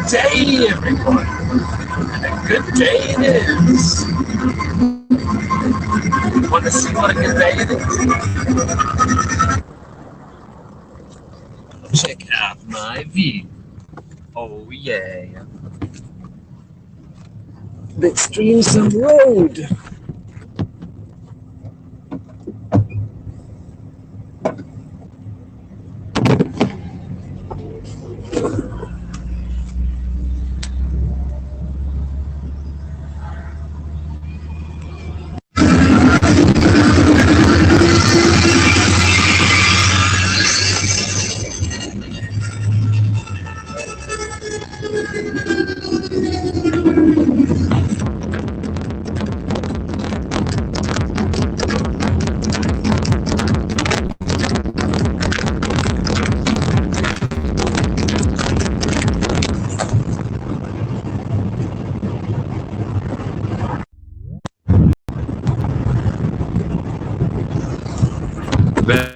Day, everyone, and a good day it is. Want to see what a good day it is? Check out my view. Oh yeah. Let's dream some road.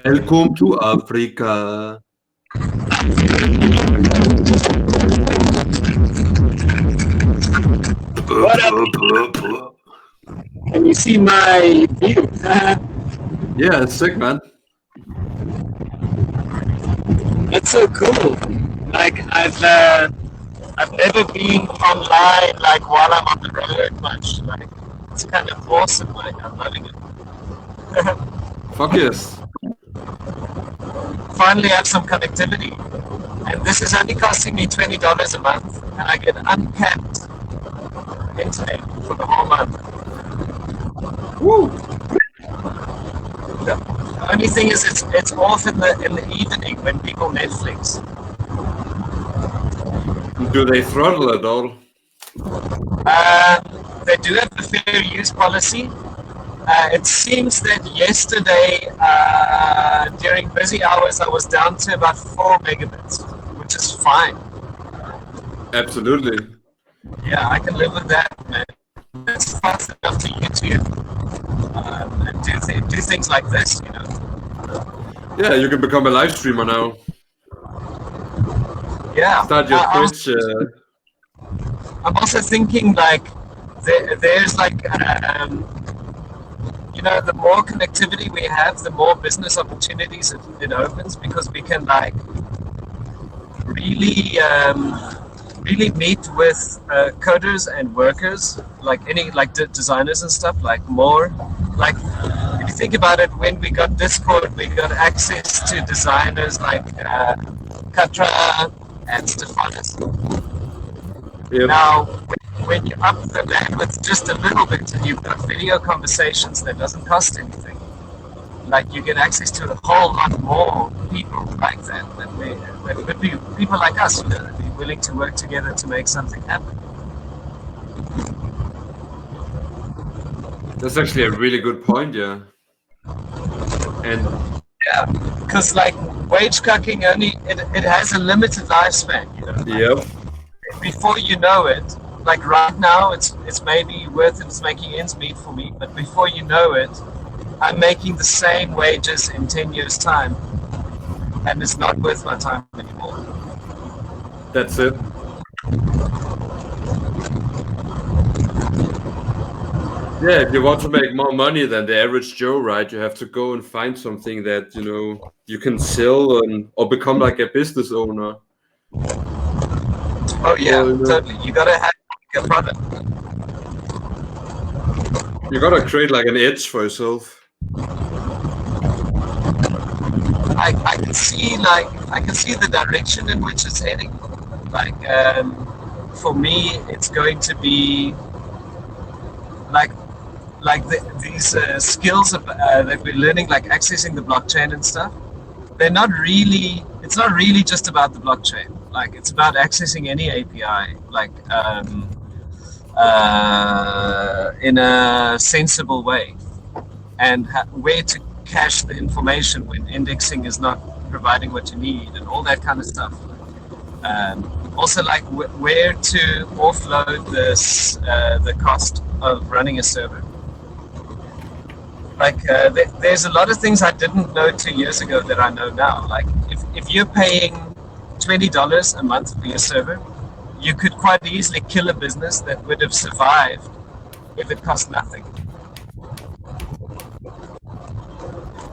Welcome to Africa. What up? Can you see my view? Yeah, it's sick, man. That's so cool. Like I've never been online like while I'm on the road much. Like it's kind of awesome. Like I'm loving it. Fuck yes. Finally have some connectivity, and this is only costing me $20 a month, and I get uncapped internet for the whole month. Woo! The only thing is it's off in the evening when people Netflix. Do they throttle it all? They do have the fair use policy. It seems that yesterday, during busy hours, I was down to about 4 megabits, which is fine. Absolutely. Yeah, I can live with that, man. It's fast enough to YouTube and do things like this, you know. Yeah, you can become a live streamer now. Yeah. Start your Twitch. I'm also thinking like there's like the more connectivity we have, the more business opportunities it opens, because we can like really really meet with coders and workers, like any like designers and stuff, like more like if you think about it, when we got Discord, we got access to designers like Katra and Stefanis. Yep. Now, when you up the bandwidth just a little bit and you've got video conversations that doesn't cost anything, like you get access to a whole lot more people like that would be people like us, that be willing to work together to make something happen. That's actually a really good point, yeah. And yeah, because like wage cucking it has a limited lifespan. Like, yep. Before you know it, like right now, it's maybe worth it. It's making ends meet for me, but before you know it, I'm making the same wages in 10 years' time, and it's not worth my time anymore. That's it. Yeah, if you want to make more money than the average Joe, right, you have to go and find something that, you can sell or become like a business owner. Oh yeah, totally. You gotta have a product. You gotta create like an edge for yourself. I can see the direction in which it's heading. Like for me, it's going to be like these skills that we're learning, like accessing the blockchain and stuff. It's not really just about the blockchain. Like it's about accessing any API, like in a sensible way, and where to cache the information when indexing is not providing what you need, and all that kind of stuff. Also, like where to offload the cost of running a server. Like there's a lot of things I didn't know 2 years ago that I know now. Like if you're paying $20 a month for your server, you could quite easily kill a business that would have survived if it cost nothing.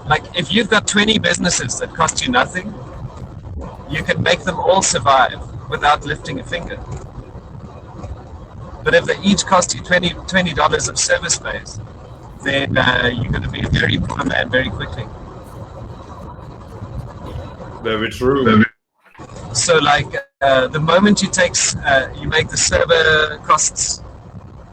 Like if you've got 20 businesses that cost you nothing, you can make them all survive without lifting a finger. But if they each cost you $20 of server space, then you're going to be a very poor man very quickly. Very true. So like the moment you make the server costs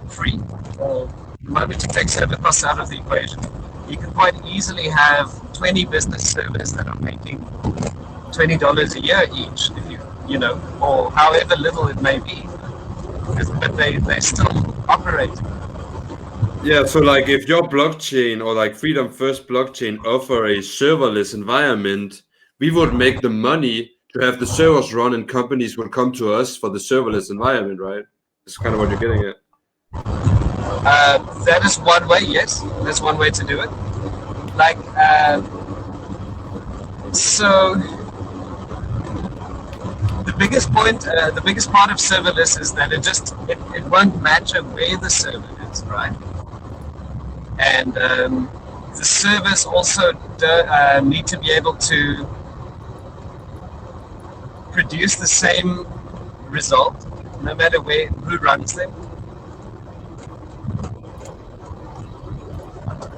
free, or the moment you take server costs out of the equation, you can quite easily have 20 business servers that are making $20 a year each, if or however little it may be, but they still operate. Yeah, so like if your blockchain or like Freedom First blockchain offer a serverless environment, we would make the money to have the servers run, and companies will come to us for the serverless environment, right? That's kind of what you're getting at. That is one way, yes. That's one way to do it. Like, so the biggest part of serverless is that it won't matter where the server is, right? And the servers also need to be able to produce the same result no matter who runs them.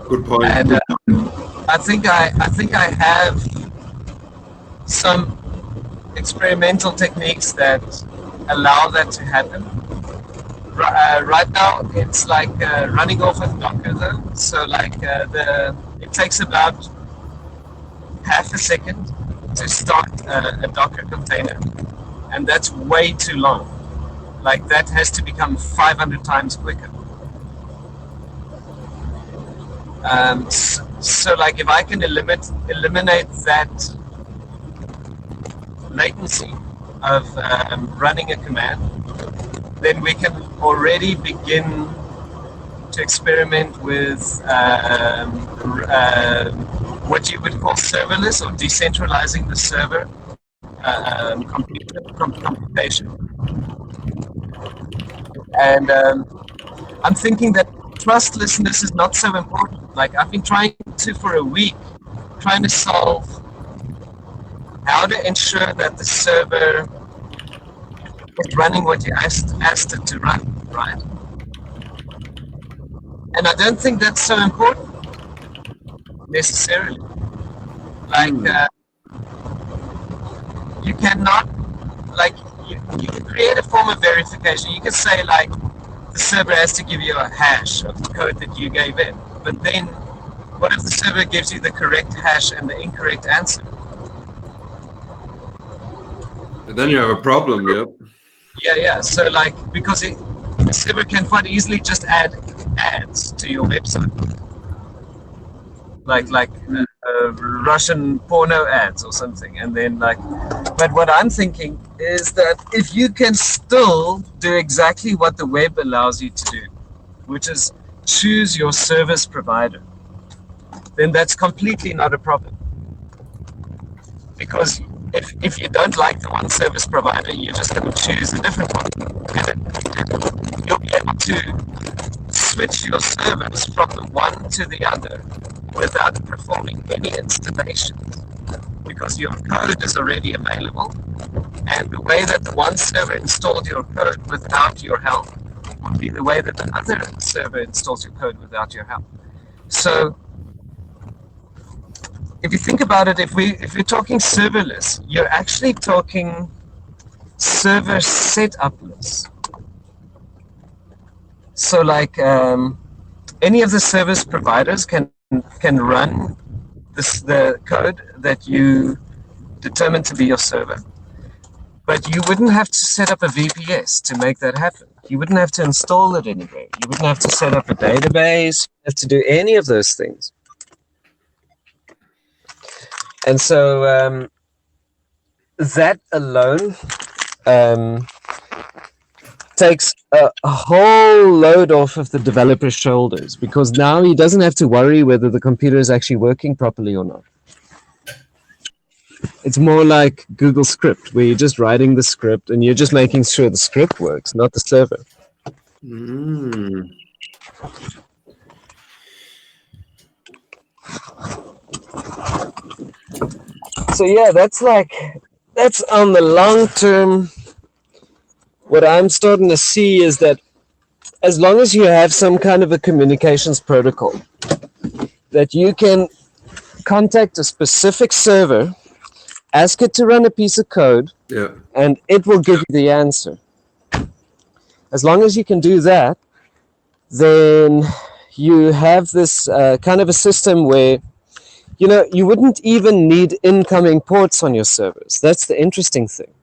Good point. And I think I have some experimental techniques that allow that to happen. Right now, it's like running off of Docker, though. So like it takes about half a second to start a Docker container, and that's way too long. Like that has to become 500 times quicker. So like if I can eliminate that latency of running a command, then we can already begin to experiment with what you would call serverless, or decentralizing the server computation. And I'm thinking that trustlessness is not so important. Like I've been trying to for a week, trying to solve how to ensure that the server is running what you asked it to run, right? And I don't think that's so important necessarily. Like you cannot, like you can create a form of verification. You can say like the server has to give you a hash of the code that you gave in, but then what if the server gives you the correct hash and the incorrect answer? Then you have a problem, yep. Yeah. So like because the server can quite easily just add ads to your website, like Russian porno ads or something, and then like. But what I'm thinking is that if you can still do exactly what the web allows you to do, which is choose your service provider, then that's completely not a problem. Because if you don't like the one service provider, you're just going to choose a different one. And you'll be able to switch your service from the one to the other without performing any installations. Because your code is already available, and the way that the one server installed your code without your help would be the way that the other server installs your code without your help. So if you think about it, if we're talking serverless, you're actually talking server setupless. So like any of the service providers can run the code that you determine to be your server, but you wouldn't have to set up a VPS to make that happen. You wouldn't have to install it anywhere. You wouldn't have to set up a database. You wouldn't have to do any of those things. And so that alone takes a whole load off of the developer's shoulders, because now he doesn't have to worry whether the computer is actually working properly or not. It's more like Google Script, where you're just writing the script and you're just making sure the script works, not the server. So yeah, that's on the long term. What I'm starting to see is that as long as you have some kind of a communications protocol, that you can contact a specific server, ask it to run a piece of code, Yeah. and it will give you the answer. As long as you can do that, then you have this kind of a system where you wouldn't even need incoming ports on your servers. That's the interesting thing.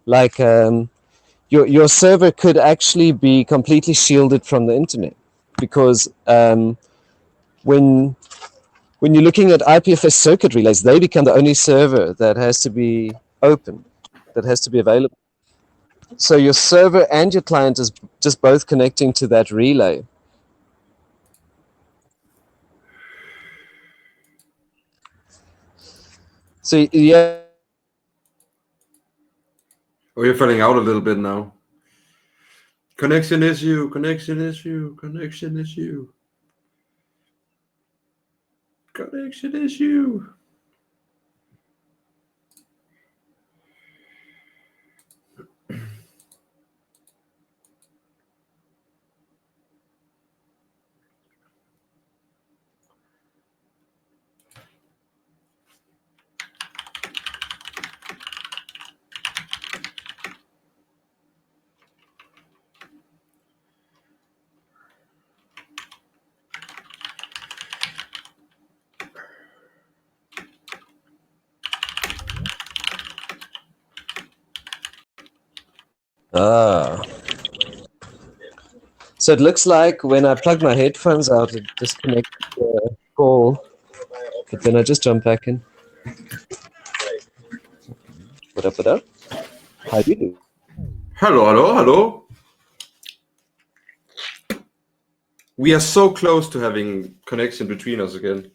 Like your server could actually be completely shielded from the internet, because when you're looking at IPFS circuit relays, they become the only server that has to be open, that has to be available. So your server and your client is just both connecting to that relay. So yeah. Oh, you're falling out a little bit now. Connection issue, connection issue, connection issue. Connection issue. Ah. So it looks like when I plug my headphones out, it disconnects the call. But then I just jump back in. What up, what up? How do you do? Hello, hello, hello. We are so close to having connection between us again.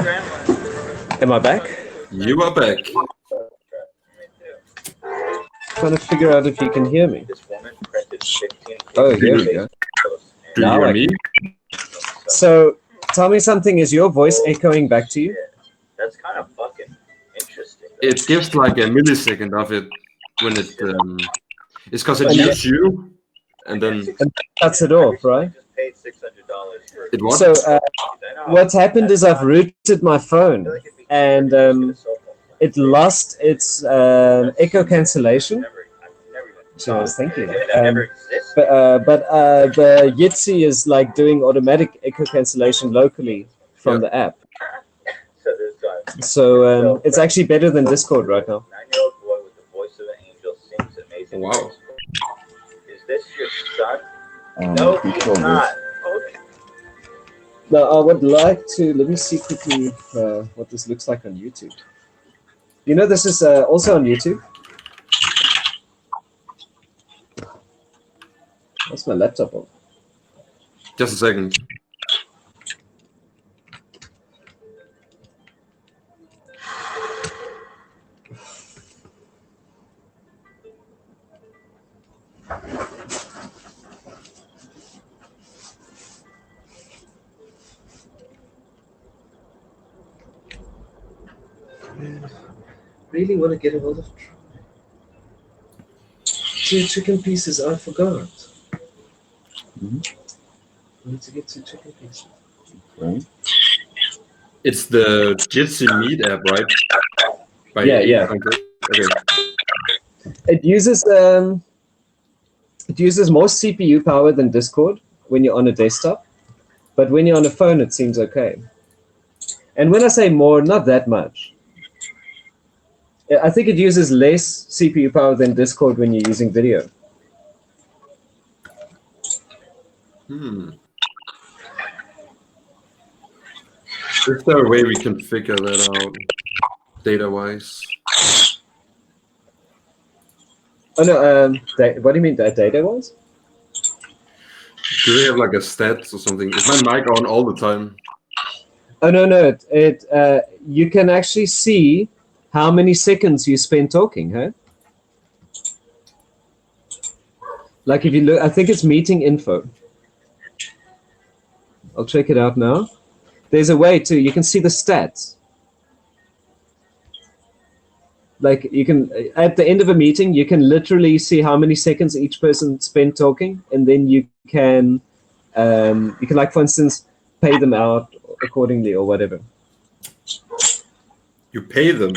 Am I back? You are back. Trying to figure out if you can hear me. Oh, here we go. Do you Now hear I me? So, tell me something. Is your voice echoing back to you? That's kind of fucking interesting. It gives like a millisecond of it when it. It's because it mutes you, and then And cuts it off, right? Just paid $600 for it what? So, what's happened is I've rooted my phone, and it lost its echo cancellation. So I was thinking, but the Yitzi is like doing automatic echo cancellation locally from the app. So it's actually better than Discord right now. 9-year-old boy with the voice of an angel sings amazing. Wow. Is this your son? No, he's not. Okay. Now I would like to let me see quickly what this looks like on YouTube. You know, this is also on YouTube. What's my laptop on? Just a second. Really want to get a hold of 2 chicken pieces. I forgot. I need to get 2 chicken pieces. Right. It's the Jitsi Meet app, right? By Yeah. Okay. It uses more CPU power than Discord when you're on a desktop, but when you're on a phone, it seems okay. And when I say more, not that much. I think it uses less CPU power than Discord when you're using video. Is there a way we can figure that out data-wise? Oh no, what do you mean data-wise? Do they have like a stats or something? Is my mic on all the time? Oh no, you can actually see how many seconds you spend talking, huh? Like if you look, I think it's meeting info. I'll check it out now. There's a way to, you can see the stats. Like you can, at the end of a meeting, you can literally see how many seconds each person spent talking, and then you can like, for instance, pay them out accordingly or whatever. You pay them?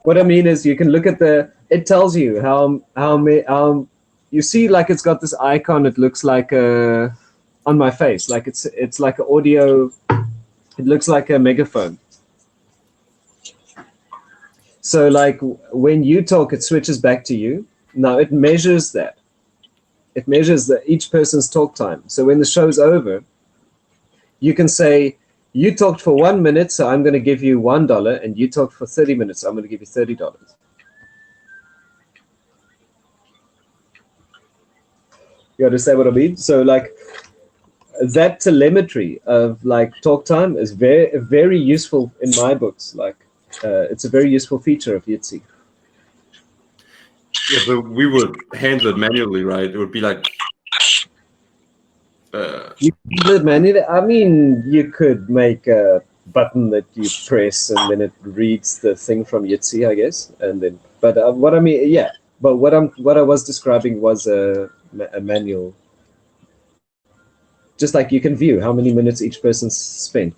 What I mean is you can look at it tells you how you see, like it's got this icon, it looks like on my face, like it's like an audio, it looks like a megaphone. So like when you talk, it switches back to you. Now it measures that. It measures each person's talk time. So when the show's over, you can say, you talked for 1 minute, so I'm going to give you $1, and you talked for 30 minutes, so I'm going to give you $30. You understand what I mean? So like that telemetry of like talk time is very, very useful in my books. Like it's a very useful feature of Yitzi. Yeah, so we would handle it manually, right? It would be like you could manually. I mean, you could make a button that you press and then it reads the thing from Yitzi, I guess. And then, but what I mean, yeah. But what I was describing was a manual. Just like you can view how many minutes each person's spent.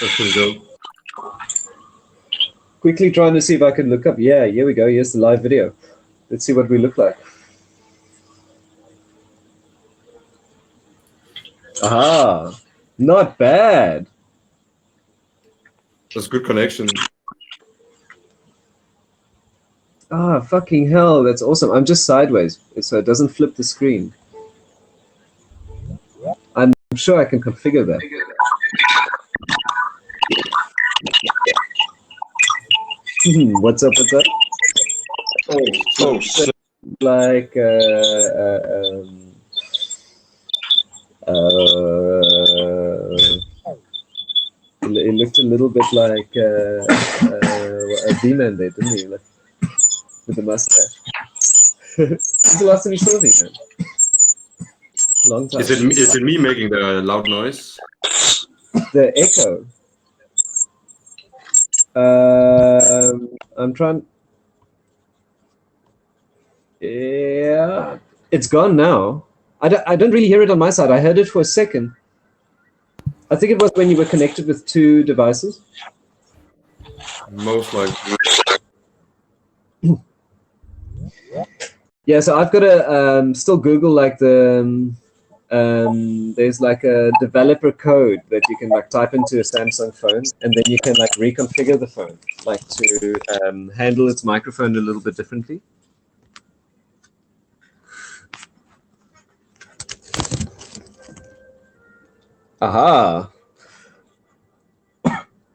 that's pretty dope. Quickly trying to see if I can look up. Yeah, here we go. Here's the live video. Let's see what we look like. Aha, not bad. That's good connection. Ah, fucking hell, that's awesome. I'm just sideways, so it doesn't flip the screen. I'm sure I can configure that. What's up? Oh, shit. Like, looked a little bit like a B-man there, didn't he? Like, with the mustache. When's the last time you saw a V-man? Long time. Is it me making the loud noise? The echo. I'm trying. Yeah, it's gone now. I don't really hear it on my side. I heard it for a second. I think it was when you were connected with two devices. Most likely. Yeah, so I've got to still Google like the there's like a developer code that you can like type into a Samsung phone, and then you can like reconfigure the phone like to handle its microphone a little bit differently. Aha.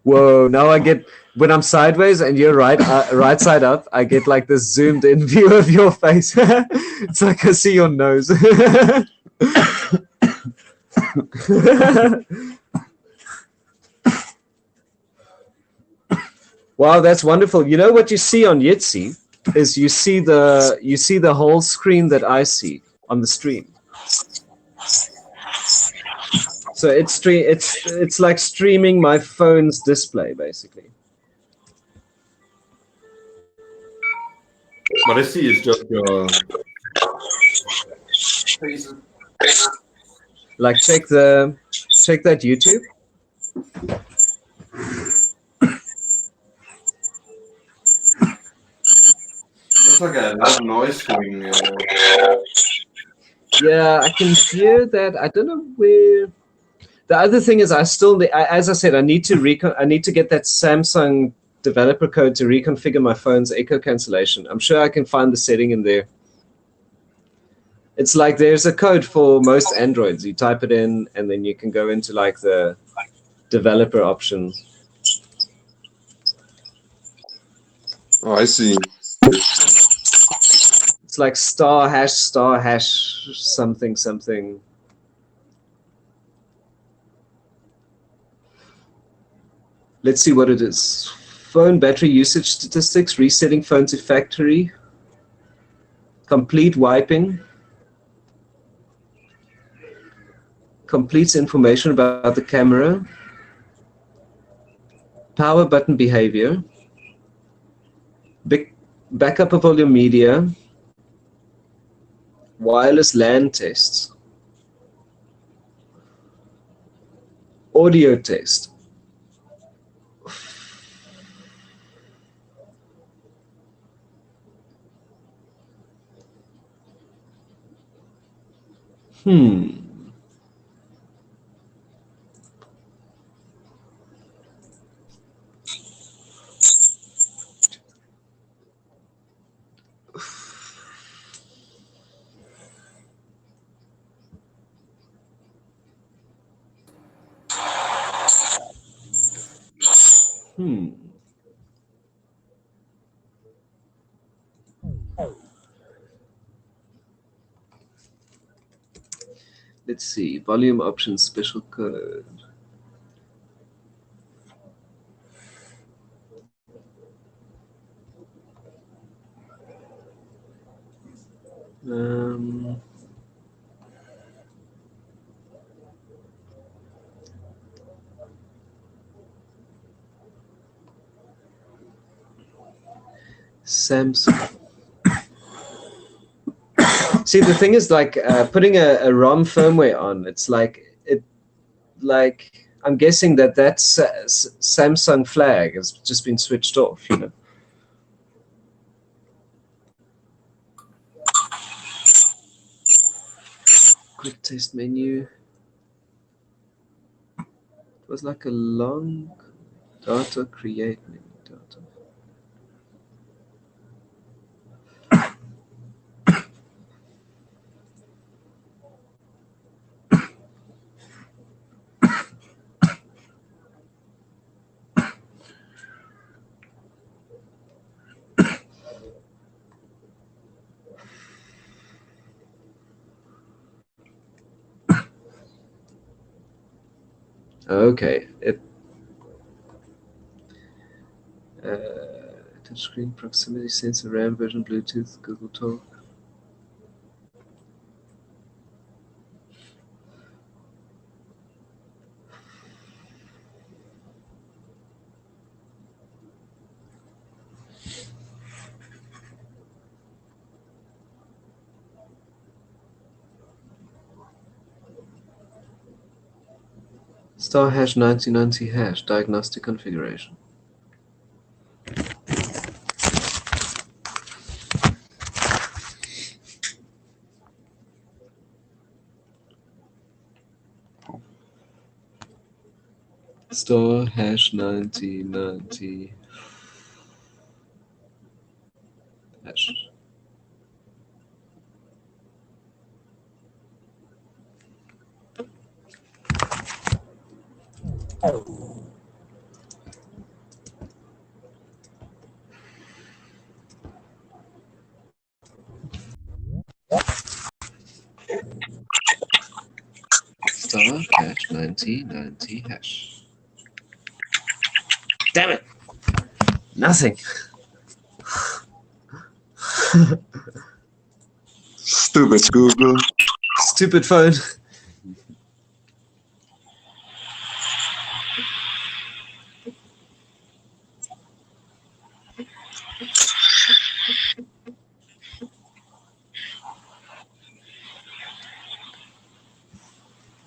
Whoa, now I get, when I'm sideways and you're right side up, I get like this zoomed in view of your face. It's like I see your nose. Wow, that's wonderful. You know what you see on Yitzi is you see the whole screen that I see on the stream. So it's like streaming my phone's display basically. What I see is just your. Like check that YouTube. That's like a lot of noise going. Yeah, I can hear that. I don't know where. The other thing is, as I said, I need to get that Samsung developer code to reconfigure my phone's echo cancellation. I'm sure I can find the setting in there. It's like there's a code for most Androids. You type it in, and then you can go into like the developer options. Oh, I see. It's like star hash something something. Let's see what it is. Phone battery usage statistics, resetting phone to factory, complete wiping, completes information about the camera, power button behavior, backup of all your media, wireless LAN tests, audio test. Let's see, volume options, special code. Samsung. See, the thing is, like putting a ROM firmware on, it's like I'm guessing that Samsung flag has just been switched off, you know. Quick test menu. It was like a long data create menu data. Okay, Touchscreen, proximity sensor, RAM version, Bluetooth, Google Talk. Star hash 9090 hash, diagnostic configuration. Star hash 9090 hash. Star hash 9090 hash. Damn it! Nothing. Stupid Google. Stupid phone.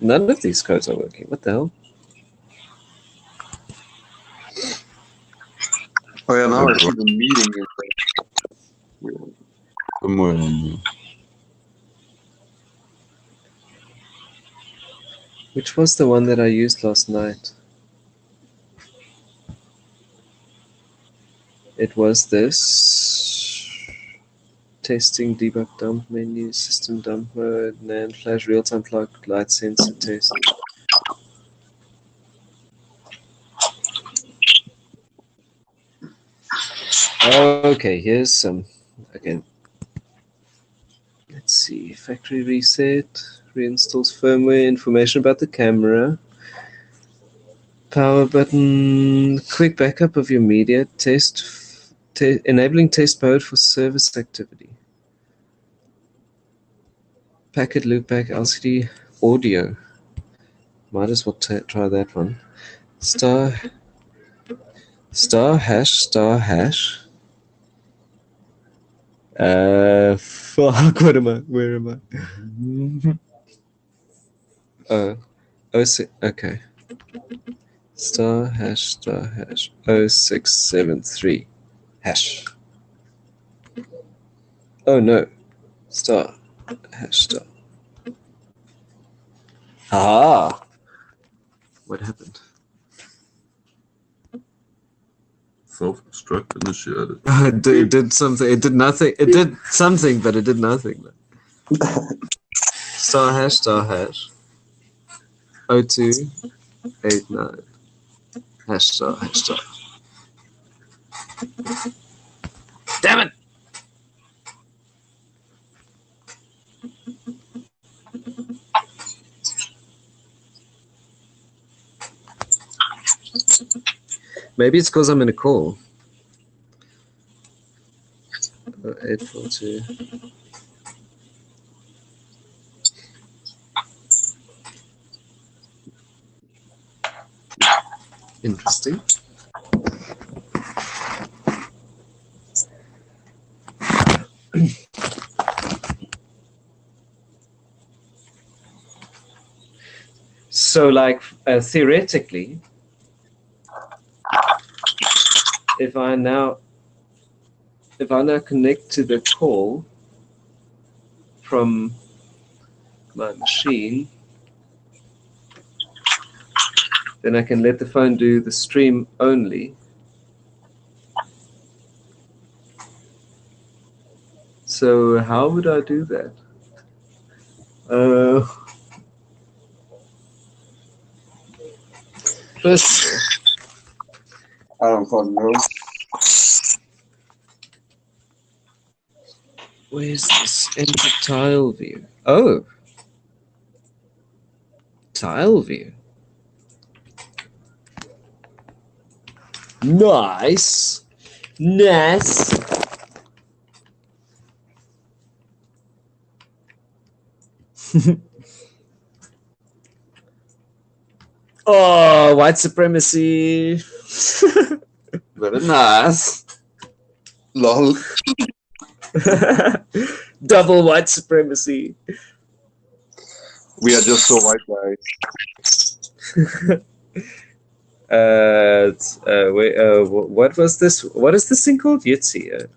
None of these codes are working. What the hell? Oh yeah, now I see the meeting. Somewhere in Which was the one that I used last night? It was this. Testing, debug, dump menu, system dump mode, NAND flash, real-time plug, light sensor test. Okay, here's some. Okay. Let's see. Factory reset, reinstalls firmware, information about the camera. Power button, quick backup of your media, enabling test mode for service activity. Packet loopback LCD audio. Might as well try that one. Star hash. Fuck, what am I? Where am I? Oh, okay. Star hash 0673 hash. Oh no. Star hash star. Ah. What happened? self-destruct initiated. It did something. It did nothing. It did something, but it did nothing. Star hash 0289 hash star. Damn it! Maybe it's because I'm in a call. 842. Interesting. So, like, theoretically, if I now connect to the call from my machine, then I can let the phone do the stream only. So how would I do that? First, I don't fucking know. where's this enter tile view? Oh, tile view. Nice. Nice. Oh, white supremacy. Very nice. Lol. Double white supremacy. We are just so white guys. Wait, what was this? What is this thing called? Yitzy.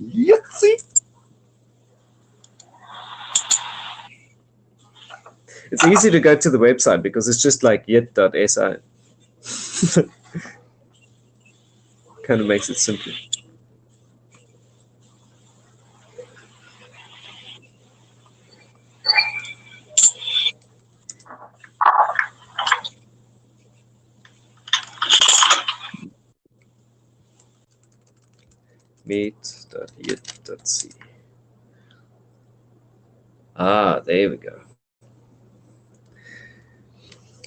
Yahtzee. It's easy to go to the website because it's just like yit.si. Kind of makes it simple. Meet.yit.c. Ah, there we go.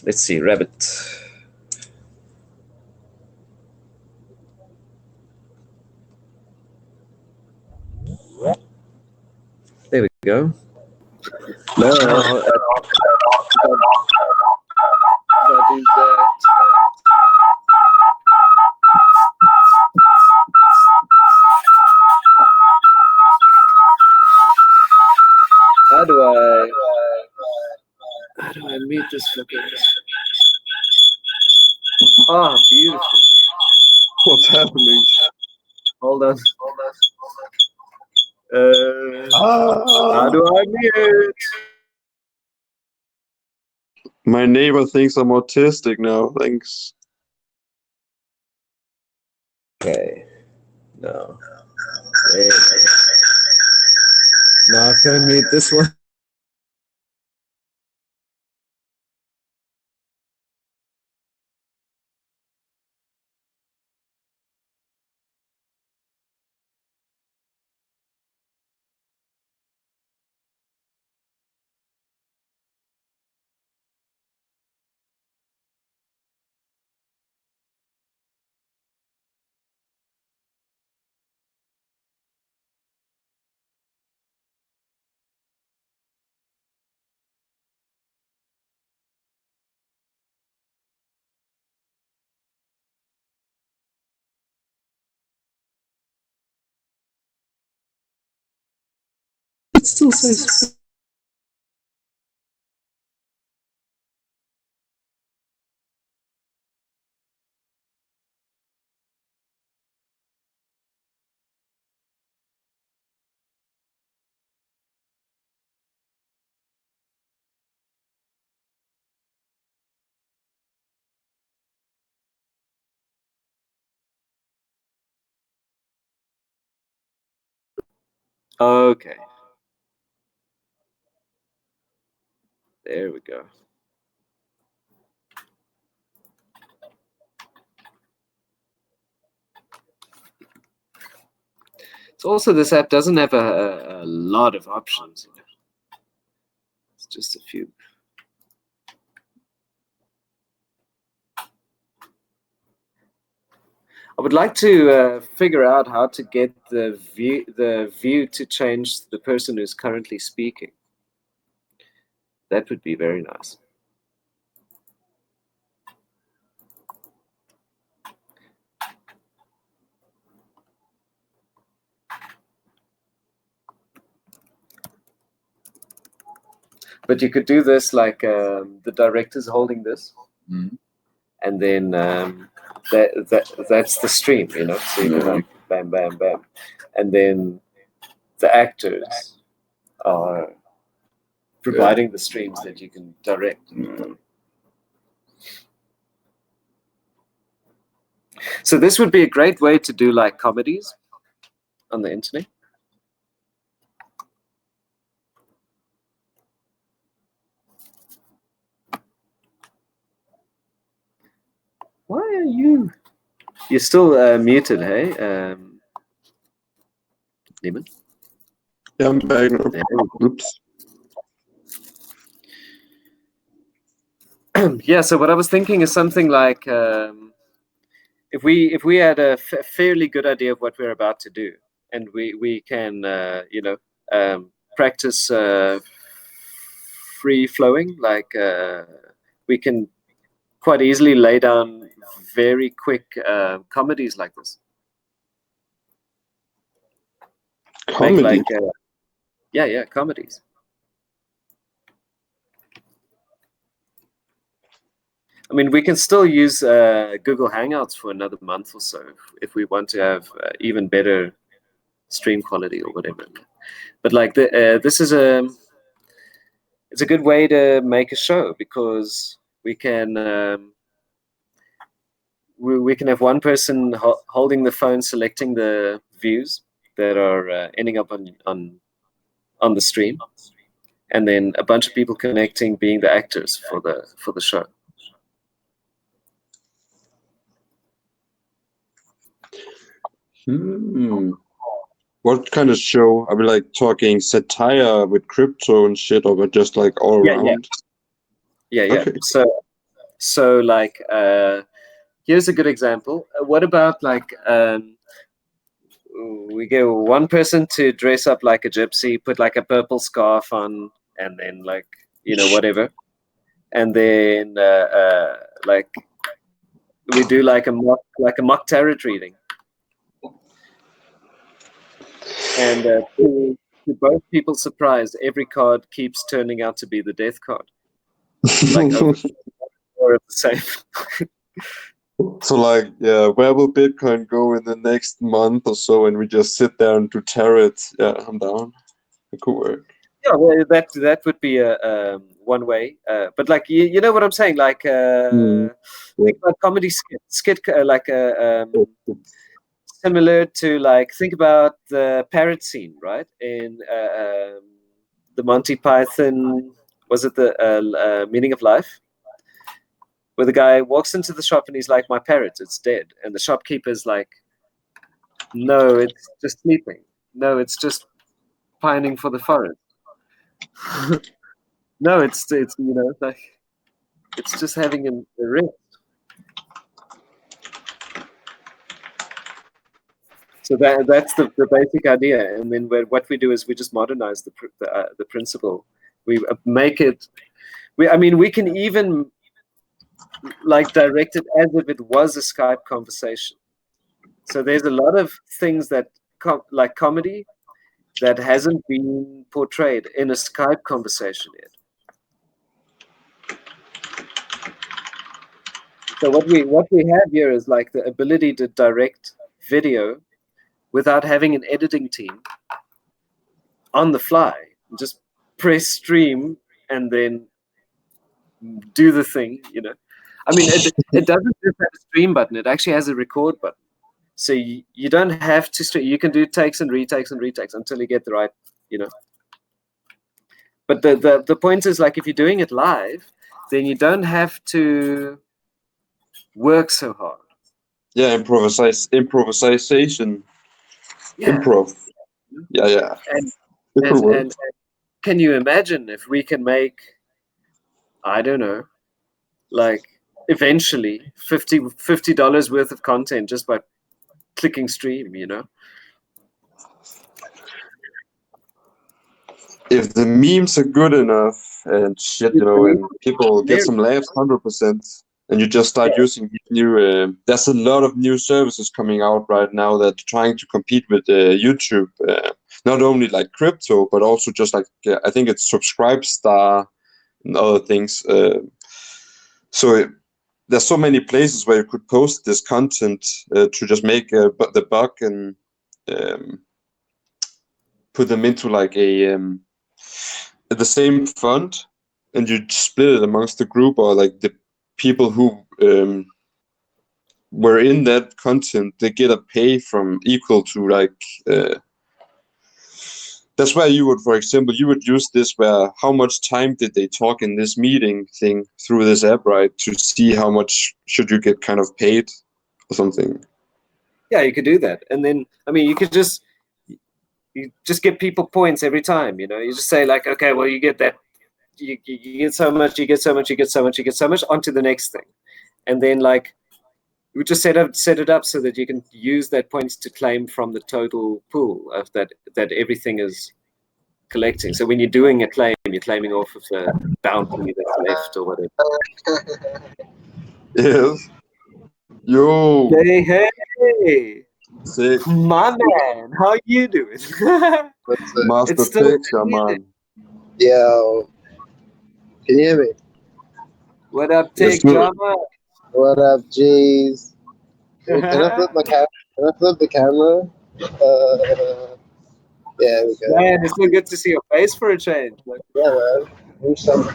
Let's see, rabbit. There we go. No. Now, what is that? How do I mute this fucker? Ah, beautiful. What's happening? Hold on. How do I mute? My neighbor thinks I'm autistic now. Thanks. Okay. No. There we go. Now I'm gonna mute this one. It still says. Okay. There we go. So also this app doesn't have a lot of options. It's just a few. I would like to figure out how to get the view to change the person who's currently speaking. That would be very nice. But you could do this like the director's holding this, and then that's the stream, you know. So you can like bam, bam, bam, and then the actors are providing the streams that you can direct. So this would be a great way to do like comedies on the internet. Why are you? You're still muted, hey, Neiman? Yeah, I'm back now. Oops. Yeah, so what I was thinking is something like if we had a fairly good idea of what we're about to do, and we can practice free flowing, like we can quite easily lay down very quick comedies like this. Comedy. Like yeah, comedies. I mean, we can still use Google Hangouts for another month or so if we want to have even better stream quality or whatever. But like this is it's a good way to make a show, because we can we can have one person holding the phone, selecting the views that are ending up on the stream, and then a bunch of people connecting, being the actors for the show. What kind of show? Are we like talking satire with crypto and shit, or just like all around? Yeah. Okay. So like here's a good example. What about like we get one person to dress up like a gypsy, put like a purple scarf on, and then like whatever, and then like we do like a mock tarot reading, and to both people's surprise, every card keeps turning out to be the death card, like or the same. So like, yeah, where will Bitcoin go in the next month or so? And we just sit there and do tarot. Yeah, I'm down. It could work. Yeah, well, that would be a one way. But like you know what I'm saying, like think about comedy skit like similar to like, think about the parrot scene, right? In the Monty Python, was it the Meaning of Life? Where the guy walks into the shop and he's like, "My parrot, it's dead," and the shopkeeper's like, "No, it's just sleeping. No, it's just pining for the forest. No, it's like it's just having a rest." So that's the basic idea, and then what we do is we just modernize the principle. We make it. We can even like direct it as if it was a Skype conversation. So there's a lot of things that like comedy that hasn't been portrayed in a Skype conversation yet. So what we have here is like the ability to direct video without having an editing team on the fly. Just press stream and then do the thing, I mean, it doesn't just have a stream button. It actually has a record button. So you don't have to stream. You can do takes and retakes until you get the right, But the point is, like, if you're doing it live, then you don't have to work so hard. Yeah, improvisation. Yeah. Improv. Yeah. And can you imagine if we can make, I don't know, like eventually $50 worth of content just by clicking stream, If the memes are good enough and shit, and people get some laughs, 100%, and you just start using these new. There's a lot of new services coming out right now that are trying to compete with YouTube. Not only like crypto, but also just like I think it's Subscribestar and other things. There's so many places where you could post this content to just make the buck and put them into like the same fund, and you split it amongst the group or like the people who were in that content. They get a pay from equal to like. That's why you would, for example, you would use this where how much time did they talk in this meeting thing through this app, right? To see how much should you get kind of paid or something. Yeah, you could do that. And then, you could just give people points every time, you just say like, okay, well, you get that, you get so much, you get so much, you get so much, you get so much, onto the next thing. And then like, We just set it up so that you can use that points to claim from the total pool of that everything is collecting. So when you're doing a claim, you're claiming off of the bounty that's left or whatever. Yes. Yo. Hey, Sick. my man, how you doing? Master It's still Picture, man. Yo, can you hear me? What up, Yes, Tech sir. Drama? What up, G's? Can I flip my camera? Can I flip the camera? Yeah, we go. Man, it's so good to see your face for a change. Like, Yeah, man. I'm some,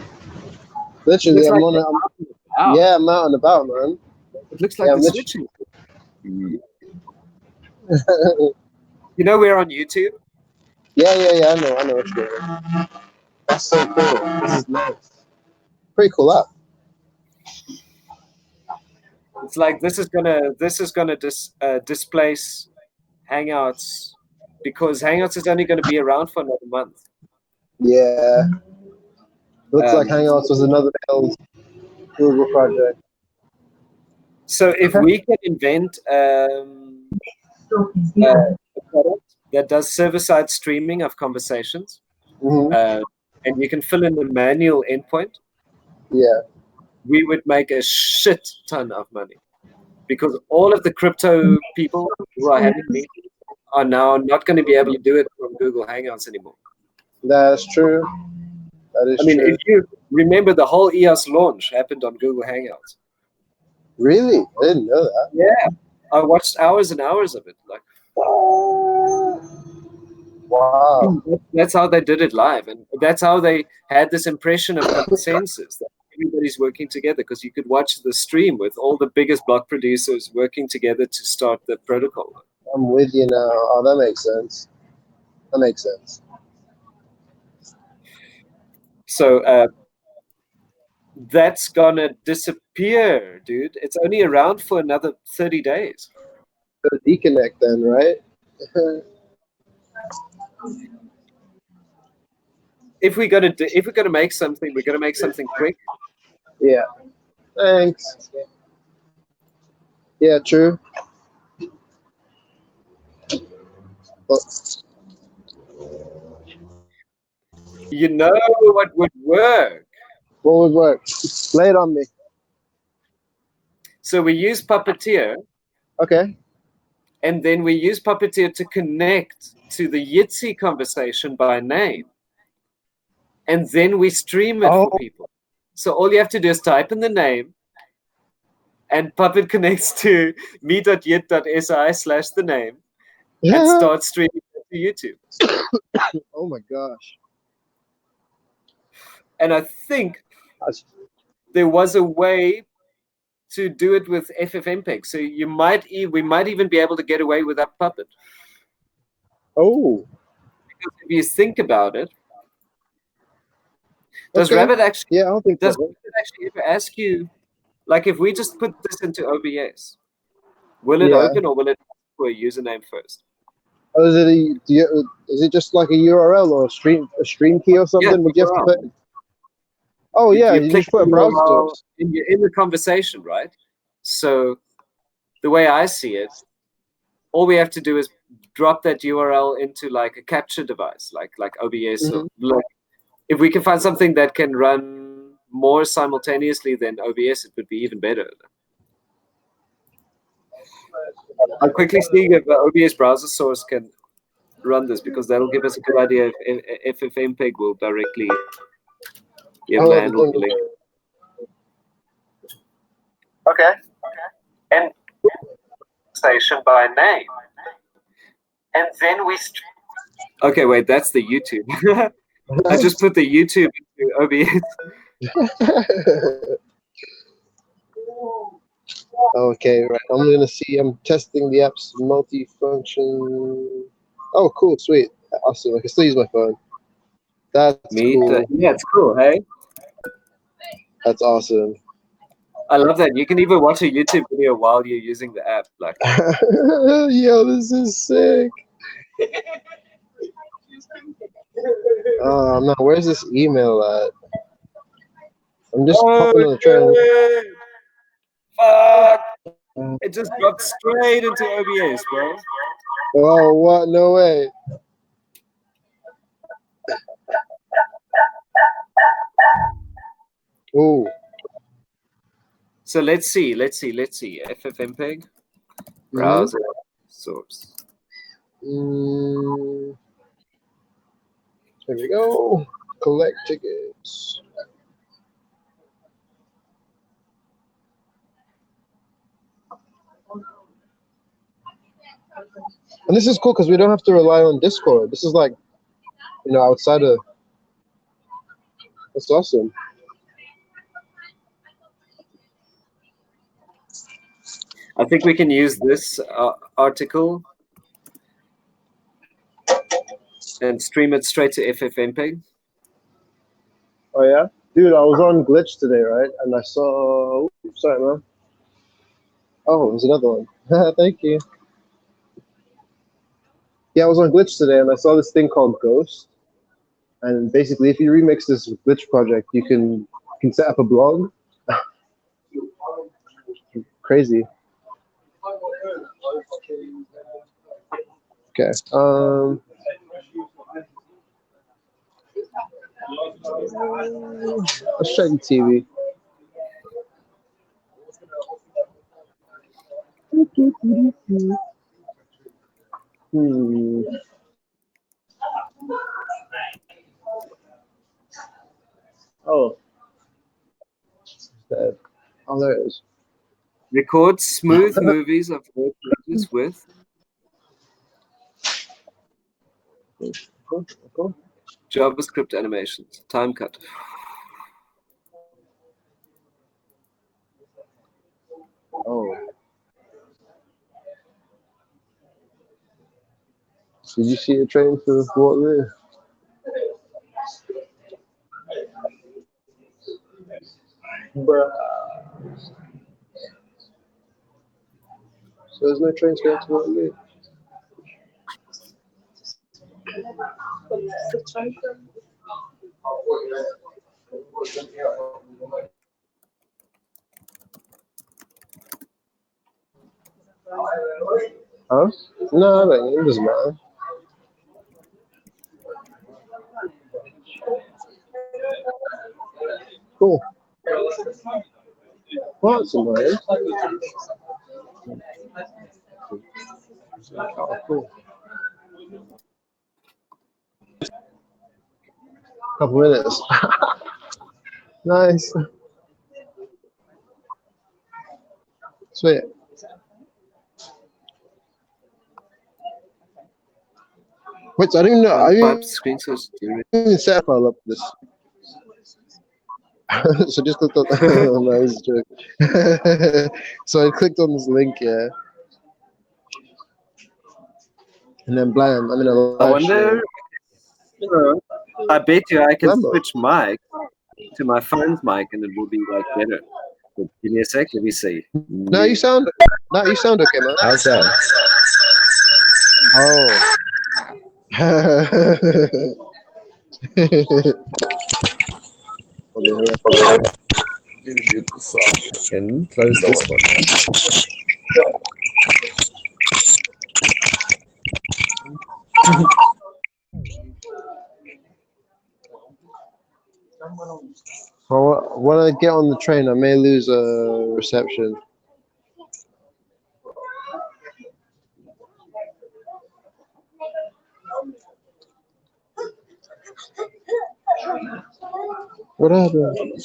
literally, looks I'm like on. you're A, I'm, out and about. yeah, I'm out and about, man. It looks like Yeah, the I'm literally. switching. You know we're on YouTube. Yeah. I know what's going on. That's so cool. This is nice. Pretty cool app. It's like this is gonna displace Hangouts because Hangouts is only going to be around for another month. Yeah. Looks like Um, Hangouts was another failed Google project. So if we can invent a product that does server-side streaming of conversations, Mm-hmm. and you can fill in the manual endpoint, Yeah. we would make a shit ton of money because all of the crypto people who are having meetings are now not going to be able to do it from Google Hangouts anymore. That's true. That is I mean, true. if you remember, the whole EOS launch happened on Google Hangouts. Really? I didn't know that. Yeah, I watched hours and hours of it. Like, Wow. that's how they did it live, and that's how they had this impression of consensus that everybody's working together, because you could watch the stream with all the biggest block producers working together to start the protocol. I'm with you now. Oh, that makes sense. That makes sense. So that's gonna disappear, dude. It's only around for another 30 days. So deconnect then, right? If we're gonna make something, we're gonna make something quick. Yeah. Thanks. Yeah, true. Well, You know what would work? what would work? Lay it on me. So we use Puppeteer, Okay. and then we use Puppeteer to connect to the Yitzi conversation by name. And then we stream it for people. So all you have to do is type in the name, and Puppet connects to me.yit.si/the name and starts streaming it to YouTube. Oh my gosh. And I think there was a way to do it with FFmpeg. So we might even be able to get away with that Puppet. Oh. Because if you think about it, does Okay. Rabbit actually Yeah, I don't think does so. Rabbit actually ever ask you, like, if we just put this into OBS, will it Yeah. open, or will it ask for a username first? Oh, is it just like a URL or a stream key or something? Yeah, Would you have to URL. put? Oh yeah, you click just put a the browser URL source. in the conversation, right? So the way I see it, all we have to do is drop that URL into like a capture device, like OBS. Or like, if we can find something that can run more simultaneously than OBS, it would be even better. I'll quickly see if the OBS browser source can run this, because that'll give us a good idea if FFmpeg will directly be able to handle the link. Okay. And station by name. And then we okay, wait, that's the YouTube. I just put the YouTube into OBS. Okay, right. I'm gonna see. I'm testing the app's multifunction. Oh, cool, sweet, awesome. I can still use my phone. That's cool. Yeah, it's cool, hey? That's awesome. I love that. You can even watch a YouTube video while you're using the app. Like, yo, this is sick. Oh no, where's this email at? I'm just popping on the train. fuck. It just dropped straight into OBS, bro. Oh, what? No way. Oh. So let's see. FFmpeg, browser, source. There we go. Collect tickets. And this is cool because we don't have to rely on Discord. This is like, outside of. That's awesome. I think we can use this article and stream it straight to FFmpeg. Oh yeah, dude, I was on Glitch today, right? And I saw. Oops, sorry, man. Oh, there's another one. Thank you. Yeah, I was on Glitch today, and I saw this thing called Ghost. And basically, if you remix this Glitch project, you can set up a blog. Crazy. Okay. Let's check the TV. Oh. Oh, there it is. Record smooth movies of all pages with Cool. JavaScript animations. Time cut. Oh. Did you see a train for Waterloo? Bruh. So there's no trains going to Waterloo? Huh? No, it doesn't matter. Cool. Well, that's annoying. Oh, cool. Couple minutes. Nice. Sweet. Wait, so I didn't know. I didn't Screenshots. even set up all up this. So just clicked on. No, this is a joke. So I clicked on this link, yeah, and then blam, I'm in a live I wonder. I bet you I can Lambo. switch mic to my phone's mic and it will be like better. But give me a sec. Let me see. No, you sound okay, man. How's that? Oh. Can close this one. Well, when I get on the train, I may lose reception. What happened?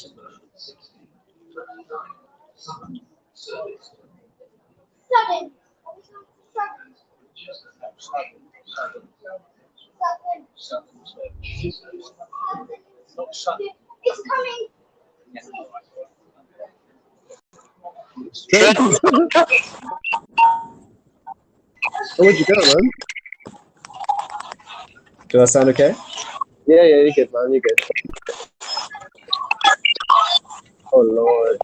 Where'd you go, man? Do I sound okay? Yeah, you're good, man. You're good. Oh, Lord.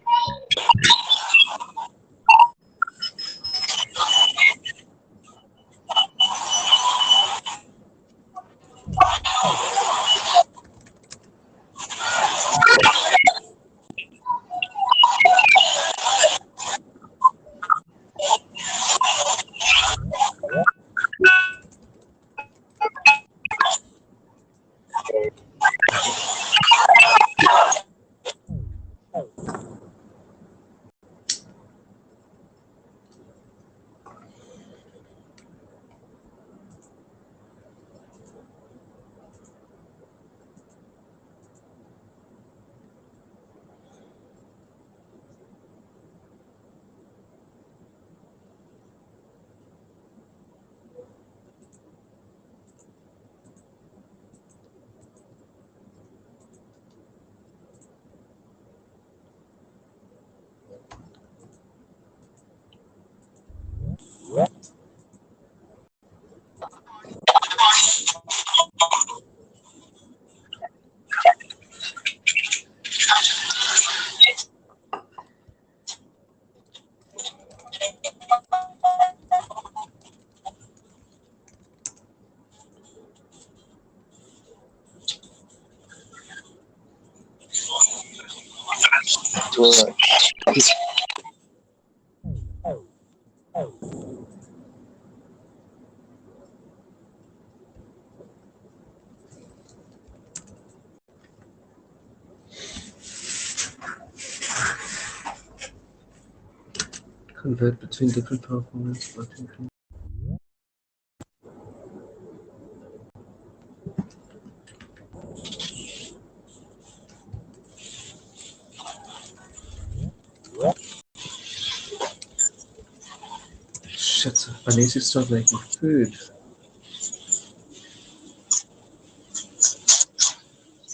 Convert between different power formats. Shit, I need to start making food.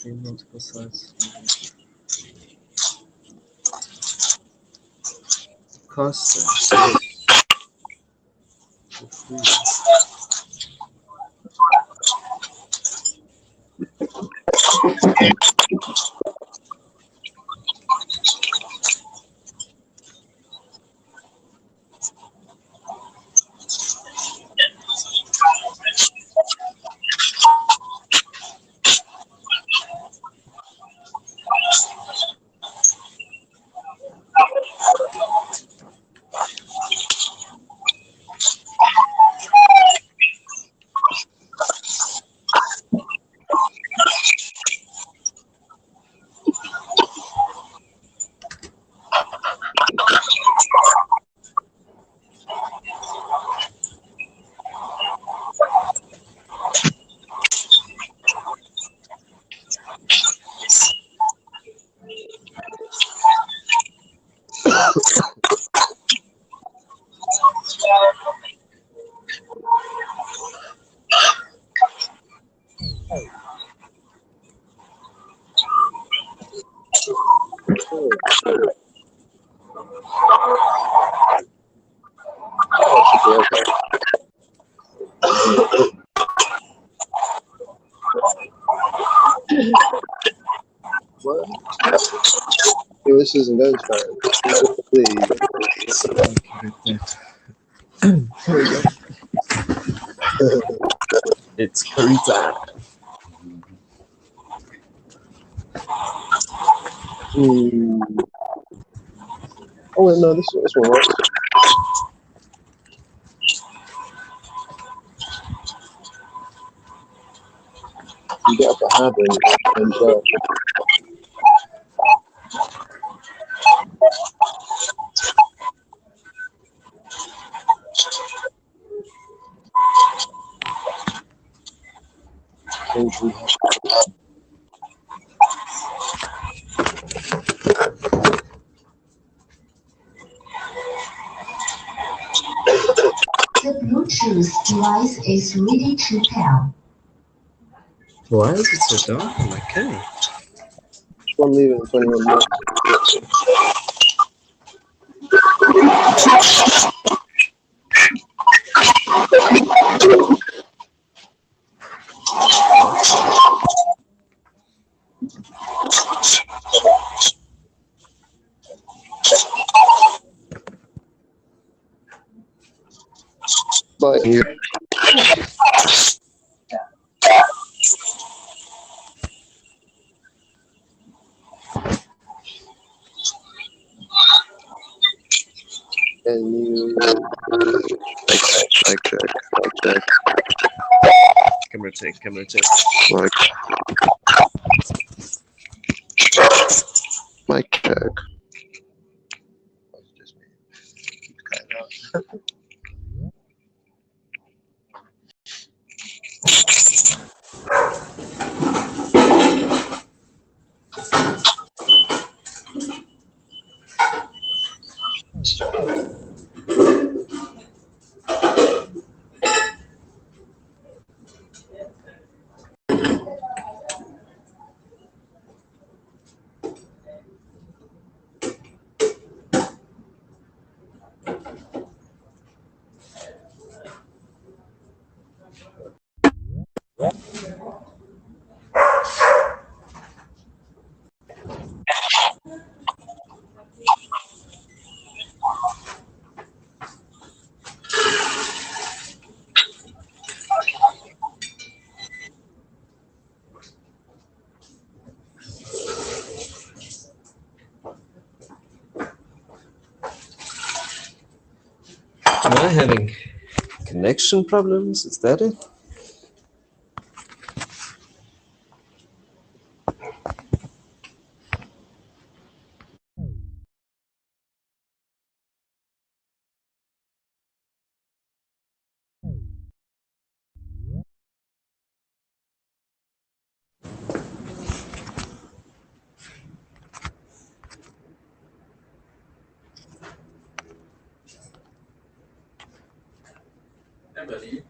In multiple sites. Cost. What? Hey, this isn't those fine. Please. It's curry time. Oh wait, no, this one works. You got the habit and The Bluetooth device is ready to pair. Why is it so dark on my camera? one leaving in 21 minutes. But here. And you check. Camera check. Like mic check. I having connection problems? Is that it? Emily.